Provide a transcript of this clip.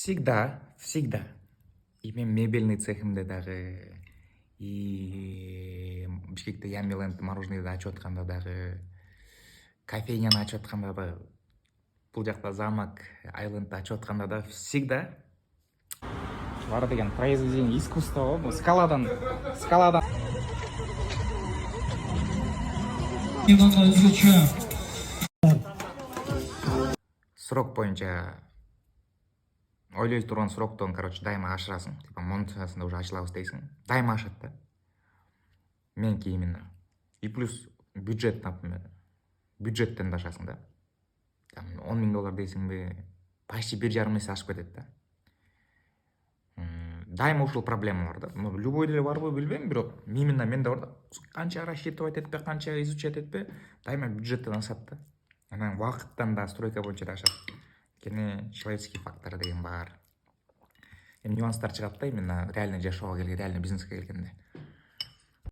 Всегда. И мен мебельный цехымды дагы, и Бишкекте Ямбиленд мороженыйды ачып атканда дагы, кофейняны ачып атканда да, бул жакта замок Айлендди ачып атканда да всегда бар деген произведение искусства го. Бул скаладан срок боюнча ойлой турган сроктон, дайыма ашырасың. Типа монетизациясында уже ачылабыз дейсиң. Дайыма ашат да. Меники именно. И плюс бюджет, например. Бюджеттен да ашасың да. Там $10,000 дейсиңби, почти 1,5 есе ашып кетет да. Дайыма ушул проблема бар да. Любой деле барбы билбейм, бирок именно менде бар да. Канча рассчитывать этпе, канча изучать этпе, дайыма бюджеттен ашат да. Анан вакыттан да стройка боюнча да ашат. Кене человеческий фактор деген бар. Нюанстар чыгат да, именно реально жашоого келген, реально бизнеске келгенде.